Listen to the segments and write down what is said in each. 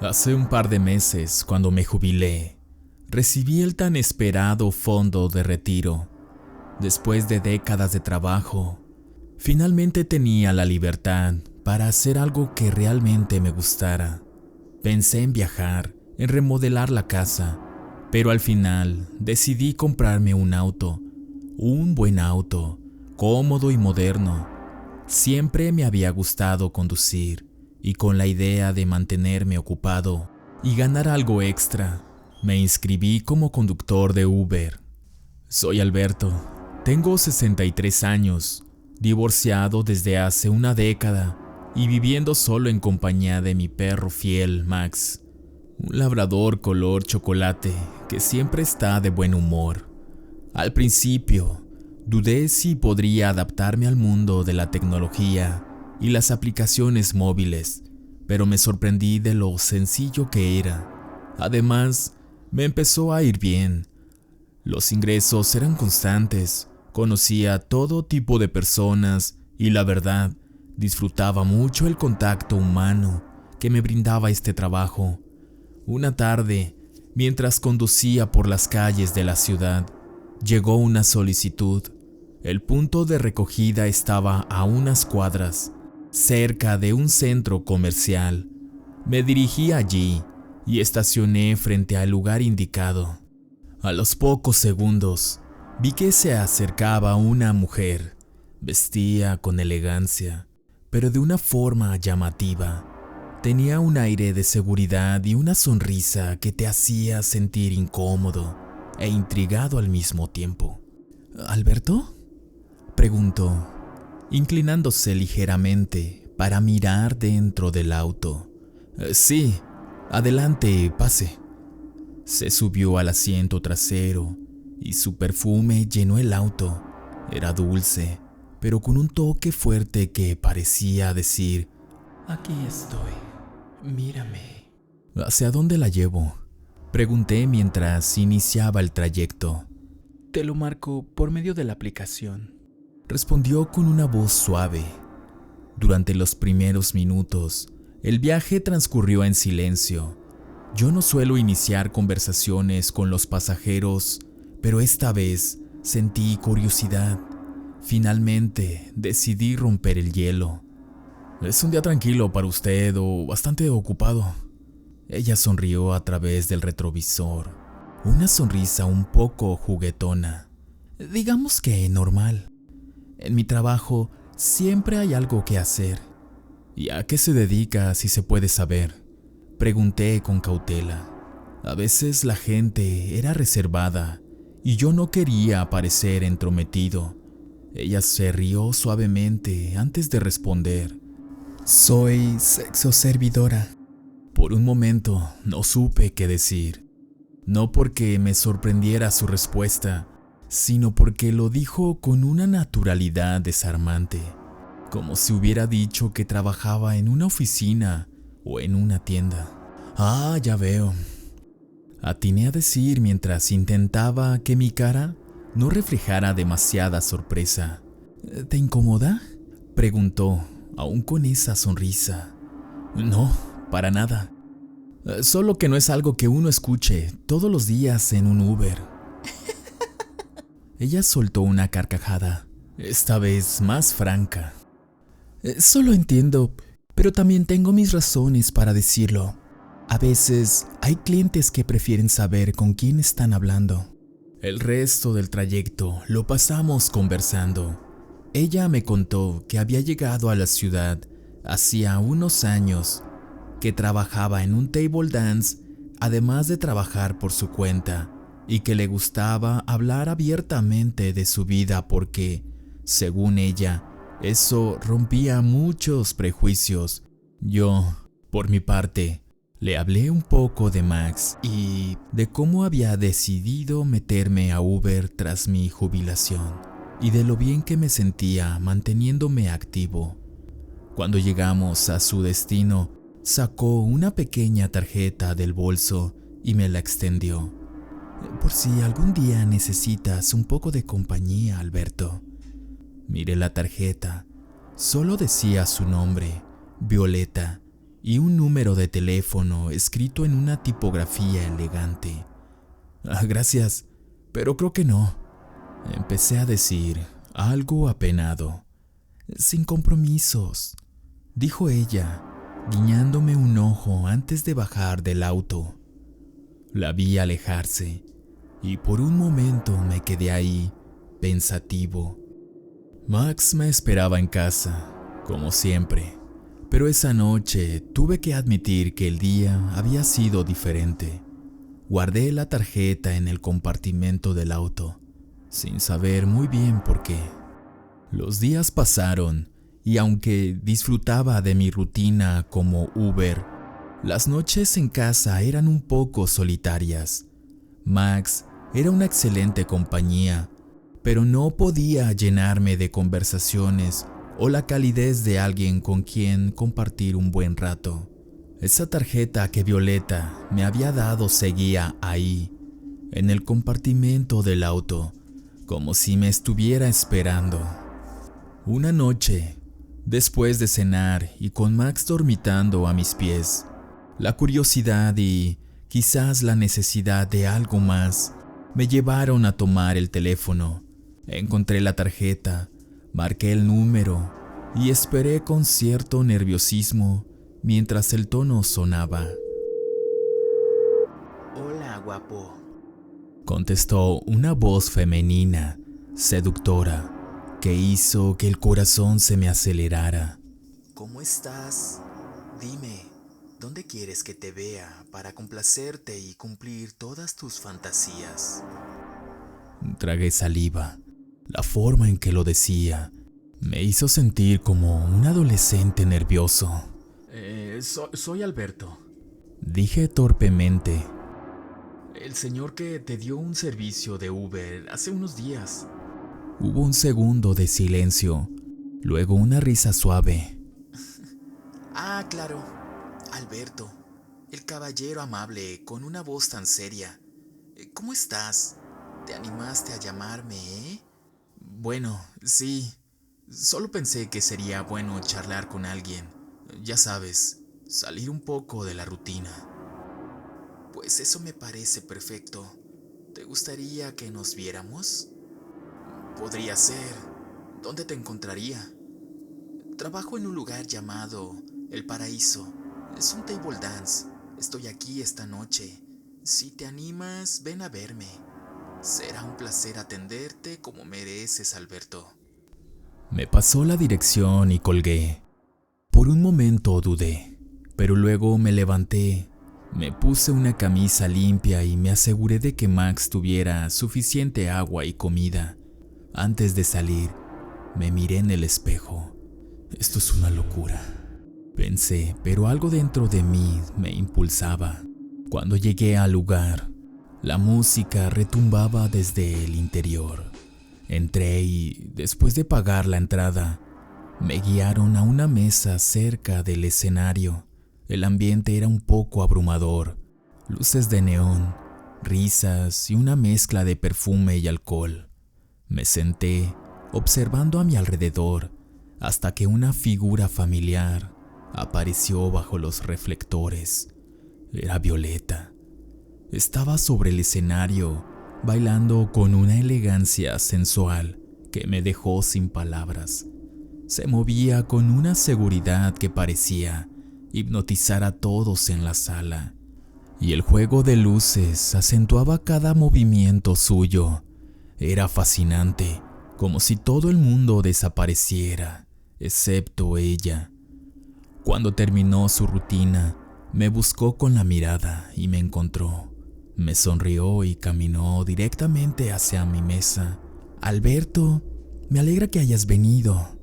Hace un par de meses, cuando me jubilé, recibí el tan esperado fondo de retiro. Después de décadas de trabajo, finalmente tenía la libertad para hacer algo que realmente me gustara. Pensé en viajar, en remodelar la casa, pero al final decidí comprarme un auto, un buen auto, cómodo y moderno. Siempre me había gustado conducir y con la idea de mantenerme ocupado y ganar algo extra, me inscribí como conductor de Uber. Soy Alberto, tengo 63 años, divorciado desde hace una década y viviendo solo en compañía de mi perro fiel, Max, un labrador color chocolate que siempre está de buen humor. Al principio, dudé si podría adaptarme al mundo de la tecnología y las aplicaciones móviles, pero me sorprendí de lo sencillo que era. Además, me empezó a ir bien. Los ingresos eran constantes, conocía todo tipo de personas y la verdad, disfrutaba mucho el contacto humano que me brindaba este trabajo. Una tarde, mientras conducía por las calles de la ciudad, llegó una solicitud. El punto de recogida estaba a unas cuadras, cerca de un centro comercial. Me dirigí allí y estacioné frente al lugar indicado. A los pocos segundos, vi que se acercaba una mujer. Vestía con elegancia, pero de una forma llamativa. Tenía un aire de seguridad y una sonrisa que te hacía sentir incómodo e intrigado al mismo tiempo. ¿Alberto?, preguntó, inclinándose ligeramente para mirar dentro del auto. Sí, adelante, pase. Se subió al asiento trasero y su perfume llenó el auto. Era dulce, pero con un toque fuerte que parecía decir: aquí estoy, mírame. ¿Hacia dónde la llevo?, pregunté mientras iniciaba el trayecto. Te lo marco por medio de la aplicación, respondió con una voz suave. Durante los primeros minutos, el viaje transcurrió en silencio. Yo no suelo iniciar conversaciones con los pasajeros, pero esta vez sentí curiosidad. Finalmente decidí romper el hielo. ¿Es un día tranquilo para usted o bastante ocupado?, ella sonrió a través del retrovisor, una sonrisa un poco juguetona. Digamos que normal. En mi trabajo siempre hay algo que hacer. ¿Y a qué se dedica, si se puede saber?, pregunté con cautela. A veces la gente era reservada y yo no quería parecer entrometido. Ella se rió suavemente antes de responder. Soy sexoservidora. Por un momento no supe qué decir. No porque me sorprendiera su respuesta, sino porque lo dijo con una naturalidad desarmante, como si hubiera dicho que trabajaba en una oficina o en una tienda. Ah, ya veo, atiné a decir mientras intentaba que mi cara no reflejara demasiada sorpresa. ¿Te incomoda?, preguntó, aún con esa sonrisa. No, para nada. Solo que no es algo que uno escuche todos los días en un Uber. Ella soltó una carcajada, esta vez más franca. Solo entiendo, pero también tengo mis razones para decirlo. A veces hay clientes que prefieren saber con quién están hablando. El resto del trayecto lo pasamos conversando. Ella me contó que había llegado a la ciudad hacía unos años, que trabajaba en un table dance, además de trabajar por su cuenta, y que le gustaba hablar abiertamente de su vida porque, según ella, eso rompía muchos prejuicios. Yo, por mi parte, le hablé un poco de Max y de cómo había decidido meterme a Uber tras mi jubilación, y de lo bien que me sentía manteniéndome activo. Cuando llegamos a su destino, sacó una pequeña tarjeta del bolso y me la extendió. Por si algún día necesitas un poco de compañía, Alberto. Miré la tarjeta. Solo decía su nombre, Violeta, y un número de teléfono escrito en una tipografía elegante. Gracias, pero creo que no, empecé a decir, algo apenado. Sin compromisos, dijo ella, guiñándome un ojo antes de bajar del auto. La vi alejarse y por un momento me quedé ahí, pensativo. Max me esperaba en casa, como siempre, pero esa noche tuve que admitir que el día había sido diferente. Guardé la tarjeta en el compartimento del auto, sin saber muy bien por qué. Los días pasaron y aunque disfrutaba de mi rutina como Uber, las noches en casa eran un poco solitarias. Max era una excelente compañía, pero no podía llenarme de conversaciones o la calidez de alguien con quien compartir un buen rato. Esa tarjeta que Violeta me había dado seguía ahí, en el compartimento del auto, como si me estuviera esperando. Una noche, después de cenar y con Max dormitando a mis pies, la curiosidad y quizás la necesidad de algo más me llevaron a tomar el teléfono. Encontré la tarjeta, marqué el número y esperé con cierto nerviosismo mientras el tono sonaba. Hola, guapo, contestó una voz femenina, seductora, que hizo que el corazón se me acelerara. ¿cómo estás? Dime, ¿dónde quieres que te vea para complacerte y cumplir todas tus fantasías? Tragué saliva. La forma en que lo decía me hizo sentir como un adolescente nervioso. Soy Alberto, Dije torpemente. el señor que te dio un servicio de Uber hace unos días. Hubo un segundo de silencio, luego una risa suave. Ah, claro, Alberto, el caballero amable con una voz tan seria. ¿Cómo estás? ¿Te animaste a llamarme, eh? Bueno, sí, solo pensé que sería bueno charlar con alguien. Ya sabes, salir un poco de la rutina. Pues eso me parece perfecto. ¿Te gustaría que nos viéramos? Podría ser. ¿Dónde te encontraría? Trabajo en un lugar llamado El Paraíso. Es un table dance. Estoy aquí esta noche. Si te animas, ven a verme. Será un placer atenderte como mereces, Alberto. Me pasó la dirección y colgué. Por un momento dudé, pero luego me levanté, me puse una camisa limpia y me aseguré de que Max tuviera suficiente agua y comida. Antes de salir, me miré en el espejo. Esto es una locura, pensé, pero algo dentro de mí me impulsaba. Cuando llegué al lugar, la música retumbaba desde el interior. Entré y, después de pagar la entrada, me guiaron a una mesa cerca del escenario. El ambiente era un poco abrumador. Luces de neón, risas y una mezcla de perfume y alcohol. Me senté, observando a mi alrededor, hasta que una figura familiar apareció bajo los reflectores. Era Violeta. Estaba sobre el escenario, bailando con una elegancia sensual que me dejó sin palabras. Se movía con una seguridad que parecía hipnotizar a todos en la sala, y el juego de luces acentuaba cada movimiento suyo. Era fascinante, como si todo el mundo desapareciera, excepto ella. Cuando terminó su rutina, me buscó con la mirada y me encontró. Me sonrió y caminó directamente hacia mi mesa. Alberto, me alegra que hayas venido.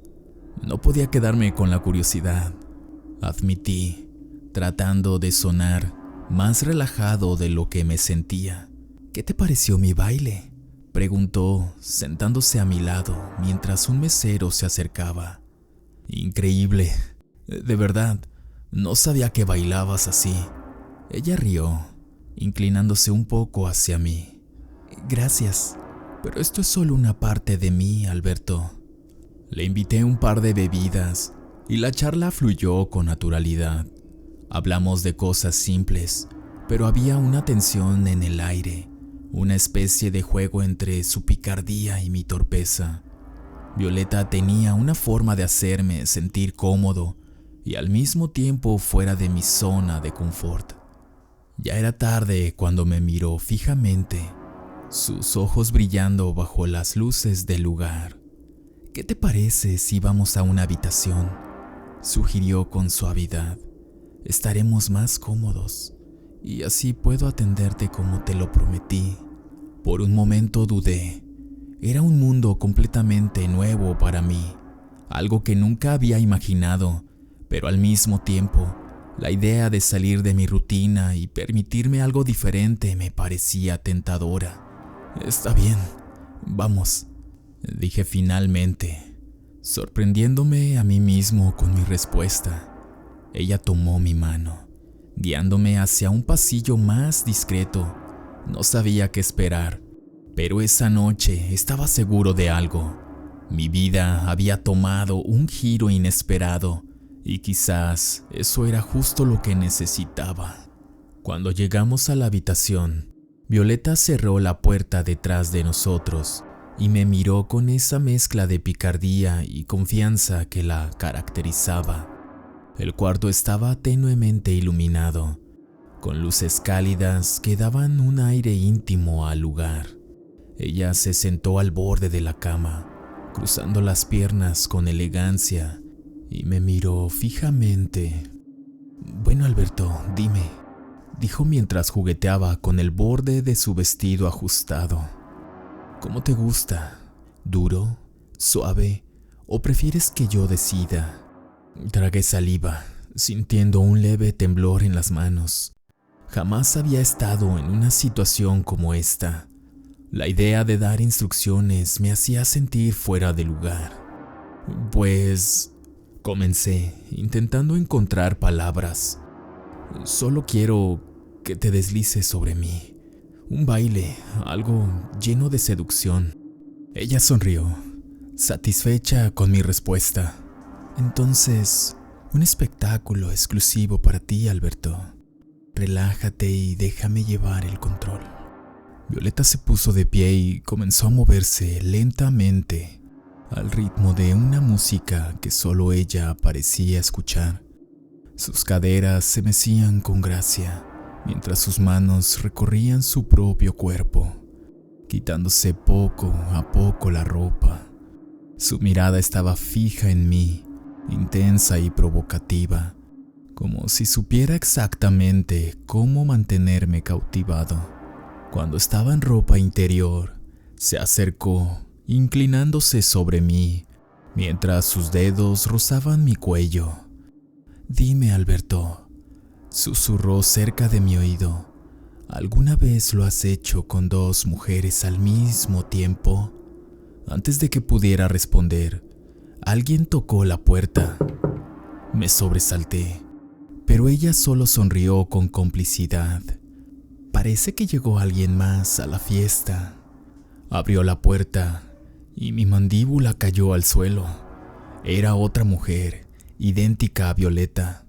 No podía quedarme con la curiosidad, admití, tratando de sonar más relajado de lo que me sentía. ¿Qué te pareció mi baile?, preguntó, sentándose a mi lado mientras un mesero se acercaba. Increíble, de verdad, no sabía que bailabas así. Ella rió, inclinándose un poco hacia mí. Gracias, pero esto es solo una parte de mí, Alberto. Le invité un par de bebidas y la charla fluyó con naturalidad. Hablamos de cosas simples, pero había una tensión en el aire, una especie de juego entre su picardía y mi torpeza. Violeta tenía una forma de hacerme sentir cómodo y al mismo tiempo fuera de mi zona de confort. Ya era tarde cuando me miró fijamente, sus ojos brillando bajo las luces del lugar. «¿Qué te parece si vamos a una habitación?», sugirió con suavidad. «Estaremos más cómodos y así puedo atenderte como te lo prometí». Por un momento dudé. Era un mundo completamente nuevo para mí, algo que nunca había imaginado, pero al mismo tiempo, la idea de salir de mi rutina y permitirme algo diferente me parecía tentadora. «Está bien, vamos», dije finalmente, sorprendiéndome a mí mismo con mi respuesta. Ella tomó mi mano, guiándome hacia un pasillo más discreto. No sabía qué esperar, pero esa noche estaba seguro de algo. Mi vida había tomado un giro inesperado y quizás eso era justo lo que necesitaba. Cuando llegamos a la habitación, Violeta cerró la puerta detrás de nosotros y me miró con esa mezcla de picardía y confianza que la caracterizaba. El cuarto estaba tenuemente iluminado, con luces cálidas que daban un aire íntimo al lugar. Ella se sentó al borde de la cama, cruzando las piernas con elegancia, y me miró fijamente. «Bueno, Alberto, dime», dijo mientras jugueteaba con el borde de su vestido ajustado. «¿Cómo te gusta? ¿Duro? ¿Suave? ¿O prefieres que yo decida?» Tragué saliva, sintiendo un leve temblor en las manos. Jamás había estado en una situación como esta. La idea de dar instrucciones me hacía sentir fuera de lugar. «Pues...», comencé, intentando encontrar palabras. «Solo quiero que te deslices sobre mí. Un baile, algo lleno de seducción». Ella sonrió, satisfecha con mi respuesta. «Entonces, un espectáculo exclusivo para ti, Alberto. Relájate y déjame llevar el control». Violeta se puso de pie y comenzó a moverse lentamente, al ritmo de una música que solo ella parecía escuchar. Sus caderas se mecían con gracia, mientras sus manos recorrían su propio cuerpo, quitándose poco a poco la ropa. Su mirada estaba fija en mí, intensa y provocativa, como si supiera exactamente cómo mantenerme cautivado. Cuando estaba en ropa interior, se acercó, inclinándose sobre mí, mientras sus dedos rozaban mi cuello. «Dime, Alberto», susurró cerca de mi oído, «¿alguna vez lo has hecho con dos mujeres al mismo tiempo?» Antes de que pudiera responder, alguien tocó la puerta. Me sobresalté, pero ella solo sonrió con complicidad. Parece que llegó alguien más a la fiesta. Abrió la puerta y mi mandíbula cayó al suelo. Era otra mujer, idéntica a Violeta.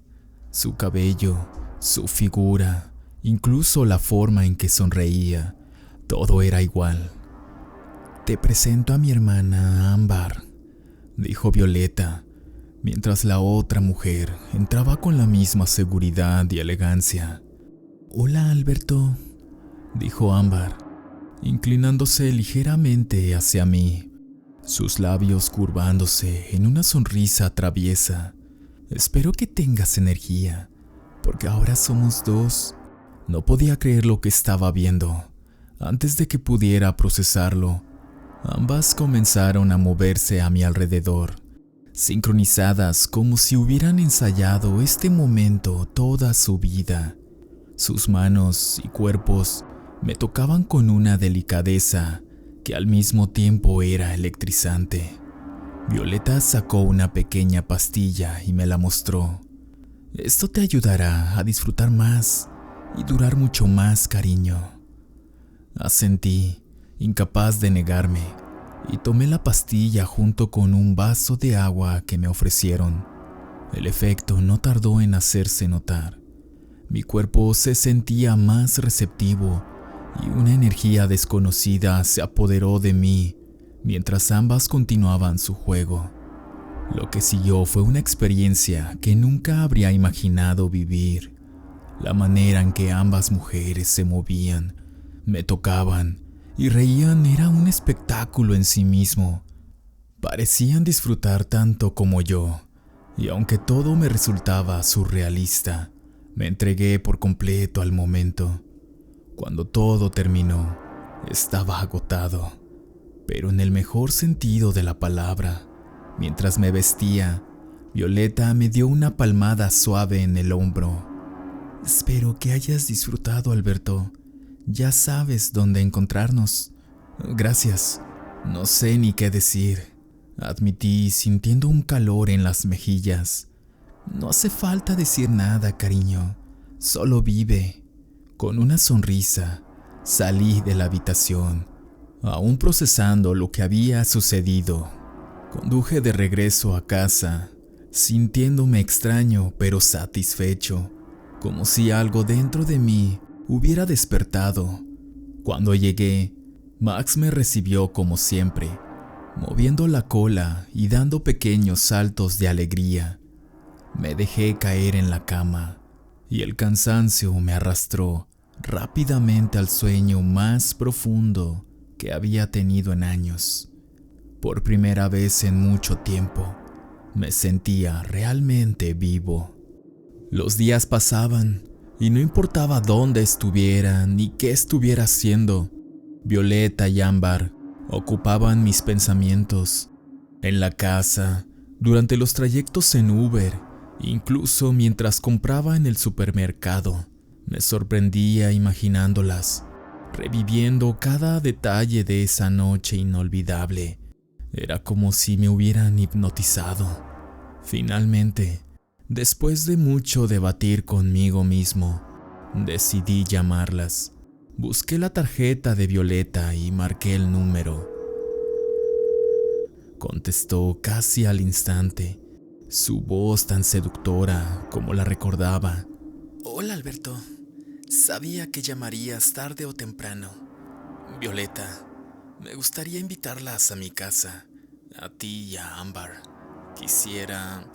Su cabello, su figura, incluso la forma en que sonreía, todo era igual. «Te presento a mi hermana Ámbar», dijo Violeta, mientras la otra mujer entraba con la misma seguridad y elegancia. «Hola, Alberto», dijo Ámbar, inclinándose ligeramente hacia mí, sus labios curvándose en una sonrisa traviesa. «Espero que tengas energía, porque ahora somos dos». No podía creer lo que estaba viendo. Antes de que pudiera procesarlo, ambas comenzaron a moverse a mi alrededor, sincronizadas como si hubieran ensayado este momento toda su vida. Sus manos y cuerpos me tocaban con una delicadeza que al mismo tiempo era electrizante. Violeta sacó una pequeña pastilla y me la mostró. «Esto te ayudará a disfrutar más y durar mucho más, cariño». Asentí, incapaz de negarme, y tomé la pastilla junto con un vaso de agua que me ofrecieron. El efecto no tardó en hacerse notar. Mi cuerpo se sentía más receptivo y una energía desconocida se apoderó de mí mientras ambas continuaban su juego. Lo que siguió fue una experiencia que nunca habría imaginado vivir. La manera en que ambas mujeres se movían, me tocaban y reían era un espectáculo en sí mismo. Parecían disfrutar tanto como yo, y aunque todo me resultaba surrealista, me entregué por completo al momento. Cuando todo terminó, estaba agotado, pero en el mejor sentido de la palabra. Mientras me vestía, Violeta me dio una palmada suave en el hombro. Espero que hayas disfrutado, Alberto. Ya sabes dónde encontrarnos. Gracias. No sé ni qué decir, admití sintiendo un calor en las mejillas. No hace falta decir nada, cariño. Solo vive. Con una sonrisa, salí de la habitación, aún procesando lo que había sucedido. Conduje de regreso a casa, sintiéndome extraño pero satisfecho, como si algo dentro de mí hubiera despertado. Cuando llegué, Max me recibió como siempre, moviendo la cola y dando pequeños saltos de alegría. Me dejé caer en la cama y el cansancio me arrastró rápidamente al sueño más profundo que había tenido en años. Por primera vez en mucho tiempo, me sentía realmente vivo. Los días pasaban y no importaba dónde estuviera ni qué estuviera haciendo, Violeta y Ámbar ocupaban mis pensamientos. En la casa, durante los trayectos en Uber, incluso mientras compraba en el supermercado, me sorprendía imaginándolas, reviviendo cada detalle de esa noche inolvidable. Era como si me hubieran hipnotizado. Finalmente, después de mucho debatir conmigo mismo, decidí llamarlas. Busqué la tarjeta de Violeta y marqué el número. Contestó casi al instante, su voz tan seductora como la recordaba. Hola, Alberto. Sabía que llamarías tarde o temprano. Violeta, me gustaría invitarlas a mi casa, a ti y a Ámbar. Quisiera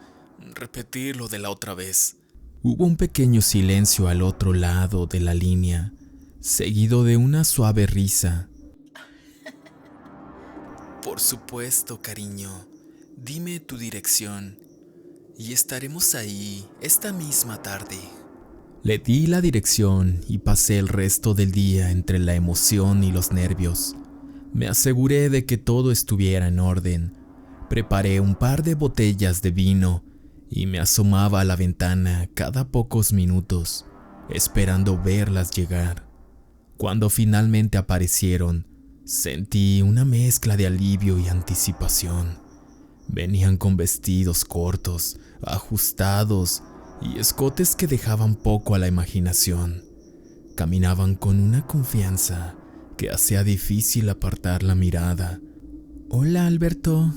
repetir lo de la otra vez. Hubo un pequeño silencio al otro lado de la línea, seguido de una suave risa. Por supuesto, cariño. Dime tu dirección y estaremos ahí esta misma tarde. Le di la dirección y pasé el resto del día entre la emoción y los nervios. Me aseguré de que todo estuviera en orden. Preparé un par de botellas de vino y me asomaba a la ventana cada pocos minutos, esperando verlas llegar. Cuando finalmente aparecieron, sentí una mezcla de alivio y anticipación. Venían con vestidos cortos, ajustados y escotes que dejaban poco a la imaginación. Caminaban con una confianza que hacía difícil apartar la mirada. «Hola, Alberto»,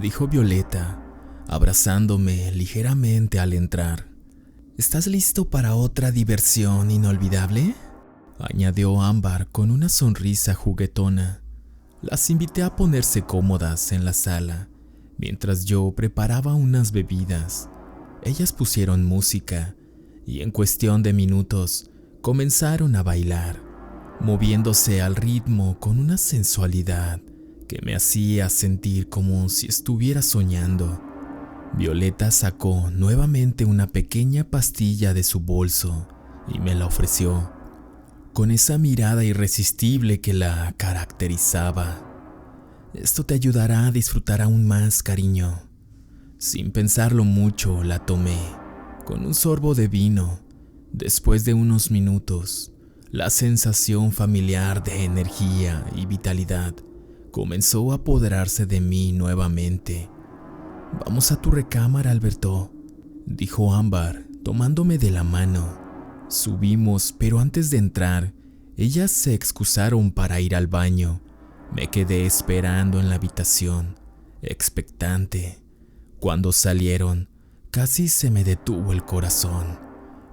dijo Violeta, abrazándome ligeramente al entrar. «¿Estás listo para otra diversión inolvidable?», añadió Ámbar con una sonrisa juguetona. Las invité a ponerse cómodas en la sala, mientras yo preparaba unas bebidas. Ellas pusieron música y en cuestión de minutos comenzaron a bailar, moviéndose al ritmo con una sensualidad que me hacía sentir como si estuviera soñando. Violeta sacó nuevamente una pequeña pastilla de su bolso y me la ofreció, con esa mirada irresistible que la caracterizaba. «Esto te ayudará a disfrutar aún más, cariño». Sin pensarlo mucho, la tomé, con un sorbo de vino. Después de unos minutos, la sensación familiar de energía y vitalidad comenzó a apoderarse de mí nuevamente. «Vamos a tu recámara, Alberto», dijo Ámbar, tomándome de la mano. Subimos, pero antes de entrar, ellas se excusaron para ir al baño. Me quedé esperando en la habitación, expectante. Cuando salieron, casi se me detuvo el corazón.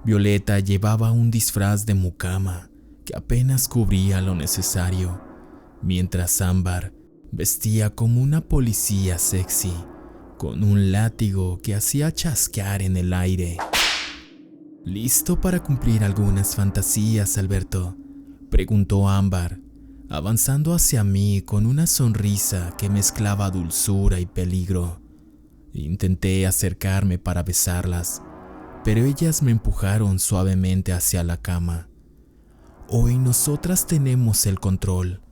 Violeta llevaba un disfraz de mucama que apenas cubría lo necesario, mientras Ámbar vestía como una policía sexy, con un látigo que hacía chasquear en el aire. ¿Listo para cumplir algunas fantasías, Alberto?, preguntó Ámbar, avanzando hacia mí con una sonrisa que mezclaba dulzura y peligro. Intenté acercarme para besarlas, pero ellas me empujaron suavemente hacia la cama. «Hoy nosotras tenemos el control»,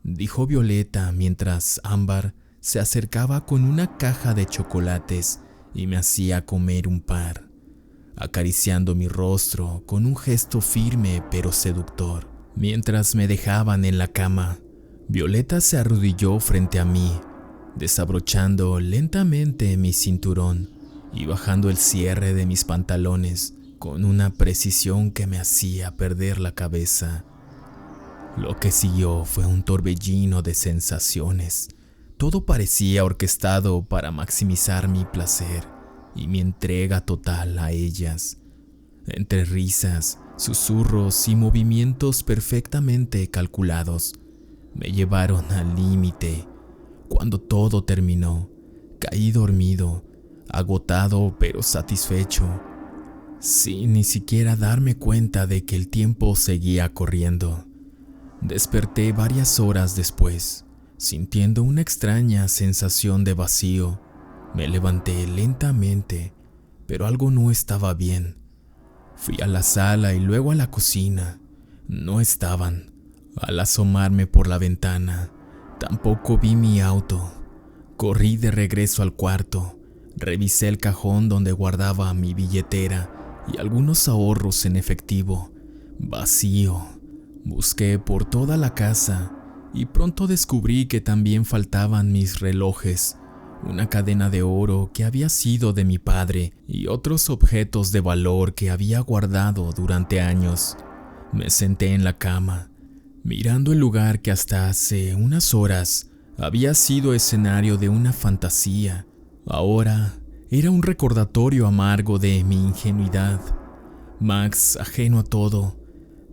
dijo Violeta mientras Ámbar se acercaba con una caja de chocolates y me hacía comer un par, acariciando mi rostro con un gesto firme pero seductor. Mientras me dejaban en la cama, Violeta se arrodilló frente a mí, desabrochando lentamente mi cinturón y bajando el cierre de mis pantalones con una precisión que me hacía perder la cabeza. Lo que siguió fue un torbellino de sensaciones. Todo parecía orquestado para maximizar mi placer y mi entrega total a ellas. Entre risas, susurros y movimientos perfectamente calculados, me llevaron al límite. Cuando todo terminó, caí dormido, agotado pero satisfecho, sin ni siquiera darme cuenta de que el tiempo seguía corriendo. Desperté varias horas después, sintiendo una extraña sensación de vacío. Me levanté lentamente, pero algo no estaba bien. Fui a la sala y luego a la cocina. No estaban. Al asomarme por la ventana, tampoco vi mi auto. Corrí de regreso al cuarto. Revisé el cajón donde guardaba mi billetera y algunos ahorros en efectivo. Vacío. Busqué por toda la casa y pronto descubrí que también faltaban mis relojes, una cadena de oro que había sido de mi padre y otros objetos de valor que había guardado durante años. Me senté en la cama, mirando el lugar que hasta hace unas horas había sido escenario de una fantasía. Ahora era un recordatorio amargo de mi ingenuidad. Max, ajeno a todo,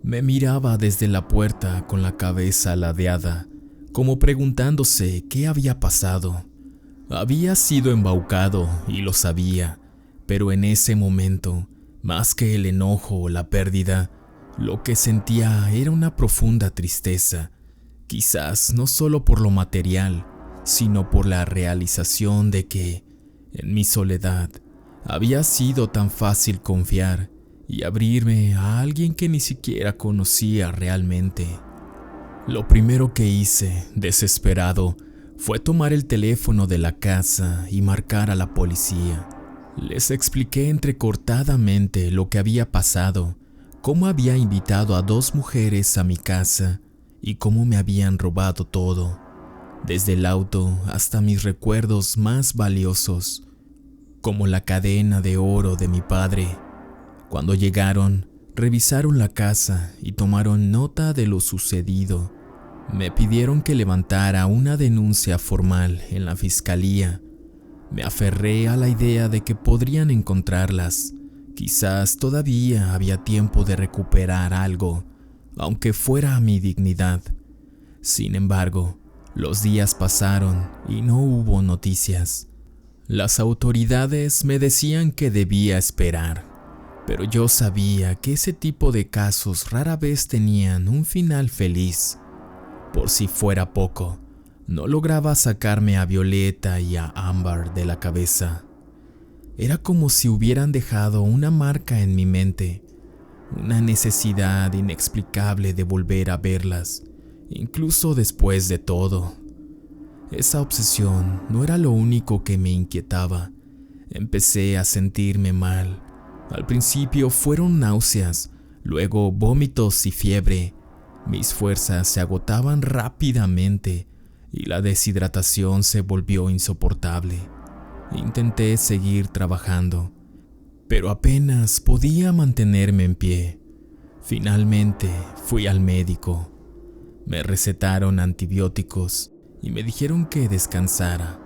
me miraba desde la puerta con la cabeza ladeada, como preguntándose qué había pasado. Había sido embaucado y lo sabía, pero en ese momento, más que el enojo o la pérdida, lo que sentía era una profunda tristeza, quizás no solo por lo material, sino por la realización de que, en mi soledad, había sido tan fácil confiar y abrirme a alguien que ni siquiera conocía realmente. Lo primero que hice, desesperado, fue tomar el teléfono de la casa y marcar a la policía. Les expliqué entrecortadamente lo que había pasado, cómo había invitado a 2 mujeres a mi casa y cómo me habían robado todo, desde el auto hasta mis recuerdos más valiosos, como la cadena de oro de mi padre. Cuando llegaron, revisaron la casa y tomaron nota de lo sucedido. Me pidieron que levantara una denuncia formal en la fiscalía. Me aferré a la idea de que podrían encontrarlas. Quizás todavía había tiempo de recuperar algo, aunque fuera mi dignidad. Sin embargo, los días pasaron y no hubo noticias. Las autoridades me decían que debía esperar, pero yo sabía que ese tipo de casos rara vez tenían un final feliz. Por si fuera poco, no lograba sacarme a Violeta y a Ámbar de la cabeza. Era como si hubieran dejado una marca en mi mente, una necesidad inexplicable de volver a verlas, incluso después de todo. Esa obsesión no era lo único que me inquietaba. Empecé a sentirme mal. Al principio fueron náuseas, luego vómitos y fiebre. Mis fuerzas se agotaban rápidamente y la deshidratación se volvió insoportable. Intenté seguir trabajando, pero apenas podía mantenerme en pie. Finalmente fui al médico. Me recetaron antibióticos y me dijeron que descansara,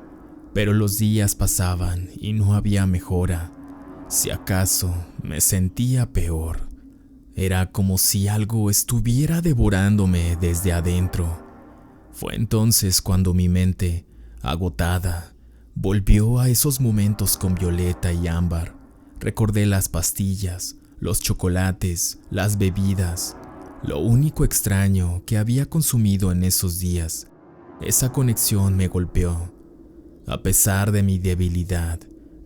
pero los días pasaban y no había mejora. Si acaso me sentía peor. Era como si algo estuviera devorándome desde adentro. Fue entonces cuando mi mente, agotada, volvió a esos momentos con Violeta y Ámbar. Recordé las pastillas, los chocolates, las bebidas, lo único extraño que había consumido en esos días. Esa conexión me golpeó. A pesar de mi debilidad,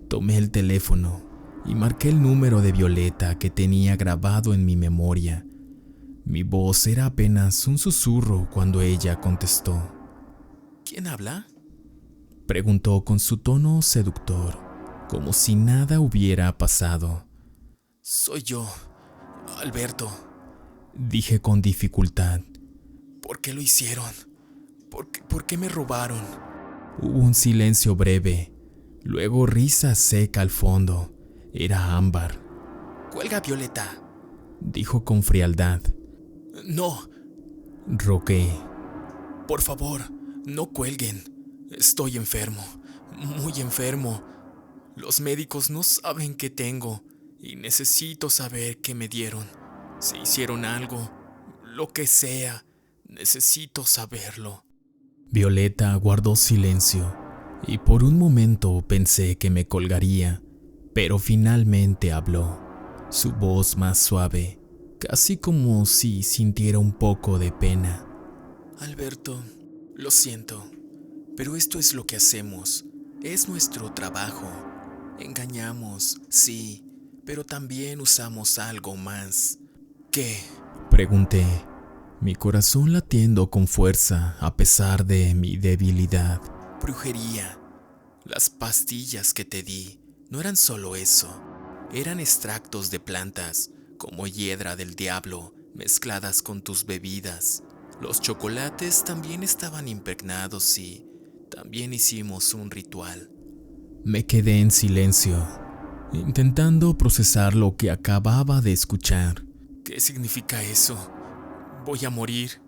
tomé el teléfono y marqué el número de Violeta que tenía grabado en mi memoria. Mi voz era apenas un susurro cuando ella contestó. ¿Quién habla? Preguntó con su tono seductor, como si nada hubiera pasado. Soy yo, Alberto. Dije con dificultad. ¿Por qué lo hicieron? ¿Por qué me robaron? Hubo un silencio breve, luego risa seca al fondo. Era Ámbar. Cuelga, Violeta, dijo con frialdad. No, rogué. Por favor, no cuelguen. Estoy enfermo, muy enfermo. Los médicos no saben qué tengo y necesito saber qué me dieron. Si hicieron algo, lo que sea, necesito saberlo. Violeta guardó silencio y por un momento pensé que me colgaría, pero finalmente habló, su voz más suave, casi como si sintiera un poco de pena. Alberto, lo siento, pero esto es lo que hacemos, es nuestro trabajo. Engañamos, sí, pero también usamos algo más. ¿Qué? Pregunté, mi corazón latiendo con fuerza a pesar de mi debilidad. Brujería. Las pastillas que te di no eran solo eso, eran extractos de plantas, como hiedra del diablo, mezcladas con tus bebidas. Los chocolates también estaban impregnados y también hicimos un ritual. Me quedé en silencio, intentando procesar lo que acababa de escuchar. ¿Qué significa eso? ¿Voy a morir?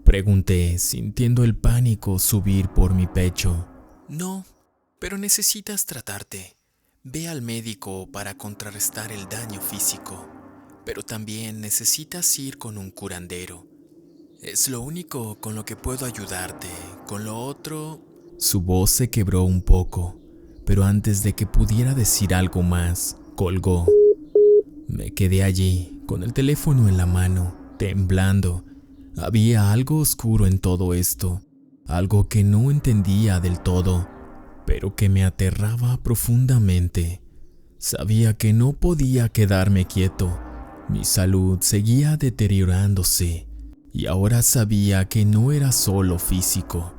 Pregunté, sintiendo el pánico subir por mi pecho. No, pero necesitas tratarte. Ve al médico para contrarrestar el daño físico, pero también necesitas ir con un curandero. Es lo único con lo que puedo ayudarte. Con lo otro... Su voz se quebró un poco, pero antes de que pudiera decir algo más, colgó. Me quedé allí, con el teléfono en la mano, temblando. Había algo oscuro en todo esto, algo que no entendía del todo, pero que me aterraba profundamente. Sabía que no podía quedarme quieto. Mi salud seguía deteriorándose, y ahora sabía que no era solo físico.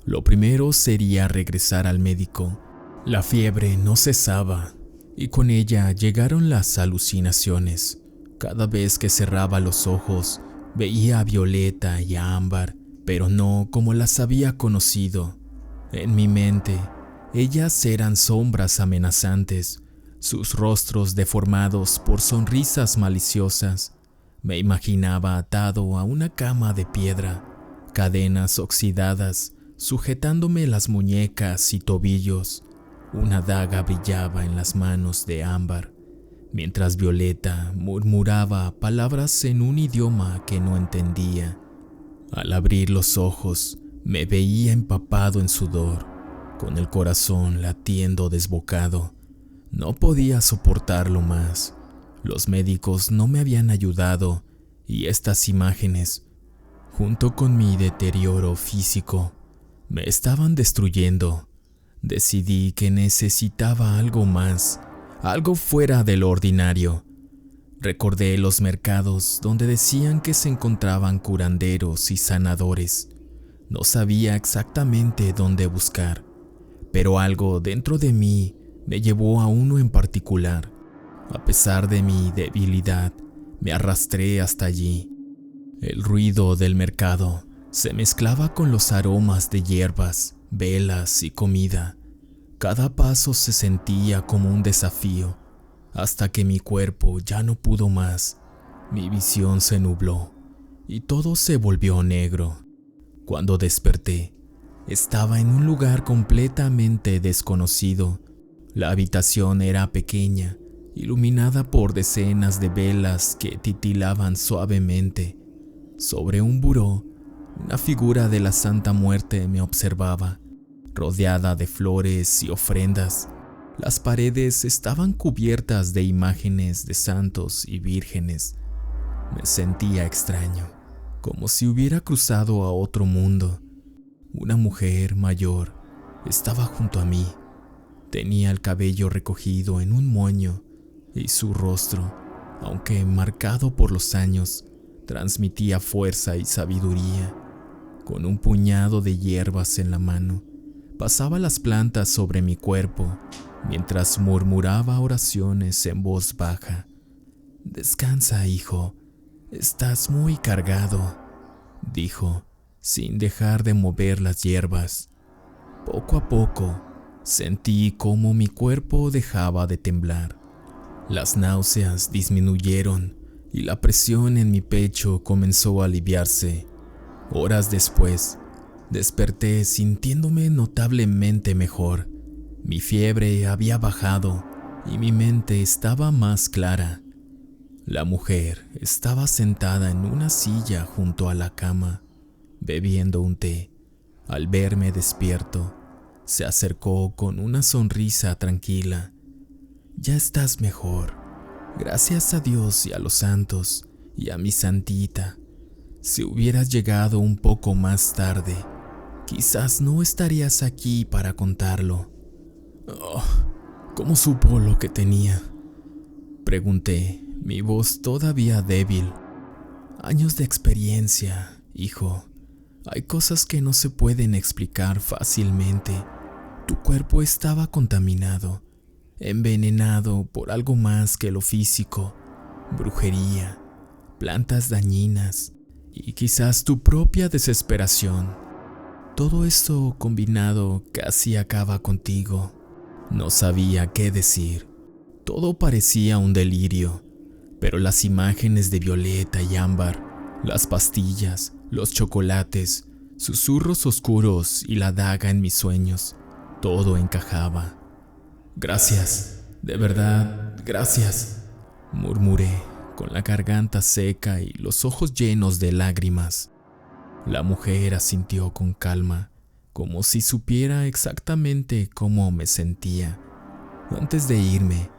Lo primero sería regresar al médico. La fiebre no cesaba, y con ella llegaron las alucinaciones. Cada vez que cerraba los ojos, veía a Violeta y a Ámbar, pero no como las había conocido. En mi mente, ellas eran sombras amenazantes, sus rostros deformados por sonrisas maliciosas. Me imaginaba atado a una cama de piedra, cadenas oxidadas sujetándome las muñecas y tobillos. Una daga brillaba en las manos de Ámbar, mientras Violeta murmuraba palabras en un idioma que no entendía. Al abrir los ojos, me veía empapado en sudor, con el corazón latiendo desbocado. No podía soportarlo más. Los médicos no me habían ayudado y estas imágenes, junto con mi deterioro físico, me estaban destruyendo. Decidí que necesitaba algo más, algo fuera de lo ordinario. Recordé los mercados donde decían que se encontraban curanderos y sanadores. No sabía exactamente dónde buscar, pero algo dentro de mí me llevó a uno en particular. A pesar de mi debilidad, me arrastré hasta allí. El ruido del mercado se mezclaba con los aromas de hierbas, velas y comida. Cada paso se sentía como un desafío, hasta que mi cuerpo ya no pudo más. Mi visión se nubló y todo se volvió negro. Cuando desperté, estaba en un lugar completamente desconocido. La habitación era pequeña, iluminada por decenas de velas que titilaban suavemente. Sobre un buró, una figura de la Santa Muerte me observaba, rodeada de flores y ofrendas. Las paredes estaban cubiertas de imágenes de santos y vírgenes. Me sentía extraño, como si hubiera cruzado a otro mundo. Una mujer mayor estaba junto a mí. Tenía el cabello recogido en un moño y su rostro, aunque marcado por los años, transmitía fuerza y sabiduría. Con un puñado de hierbas en la mano, pasaba las plantas sobre mi cuerpo mientras murmuraba oraciones en voz baja. «Descansa, hijo, estás muy cargado», dijo, sin dejar de mover las hierbas. Poco a poco, sentí cómo mi cuerpo dejaba de temblar. Las náuseas disminuyeron y la presión en mi pecho comenzó a aliviarse. Horas después, desperté sintiéndome notablemente mejor. Mi fiebre había bajado y mi mente estaba más clara. La mujer estaba sentada en una silla junto a la cama, bebiendo un té. Al verme despierto, se acercó con una sonrisa tranquila. «Ya estás mejor, gracias a Dios y a los santos y a mi santita. Si hubieras llegado un poco más tarde, quizás no estarías aquí para contarlo». «Oh, ¿cómo supo lo que tenía?», pregunté, mi voz todavía débil. «Años de experiencia, hijo. Hay cosas que no se pueden explicar fácilmente. Tu cuerpo estaba contaminado, envenenado por algo más que lo físico, brujería, plantas dañinas y quizás tu propia desesperación. Todo esto combinado casi acaba contigo». No sabía qué decir. Todo parecía un delirio, pero las imágenes de violeta y ámbar, las pastillas, los chocolates, susurros oscuros y la daga en mis sueños, todo encajaba. «Gracias, de verdad, gracias», murmuré, con la garganta seca y los ojos llenos de lágrimas. La mujer asintió con calma, como si supiera exactamente cómo me sentía. Antes de irme,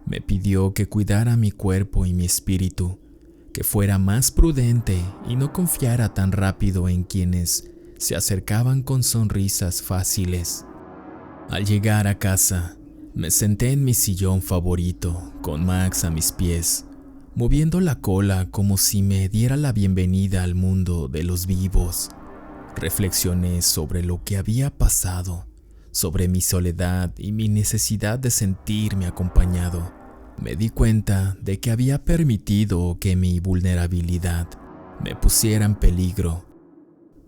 me pidió que cuidara mi cuerpo y mi espíritu, que fuera más prudente y no confiara tan rápido en quienes se acercaban con sonrisas fáciles. Al llegar a casa, me senté en mi sillón favorito, con Max a mis pies, moviendo la cola como si me diera la bienvenida al mundo de los vivos. Reflexioné sobre lo que había pasado, sobre mi soledad y mi necesidad de sentirme acompañado. Me di cuenta de que había permitido que mi vulnerabilidad me pusiera en peligro.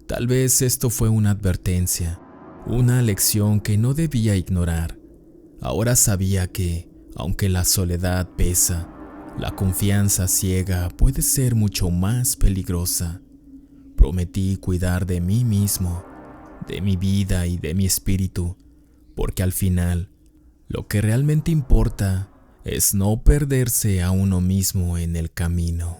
Tal vez esto fue una advertencia, una lección que no debía ignorar. Ahora sabía que, aunque la soledad pesa, la confianza ciega puede ser mucho más peligrosa. Prometí cuidar de mí mismo, de mi vida y de mi espíritu, porque al final, lo que realmente importa es no perderse a uno mismo en el camino.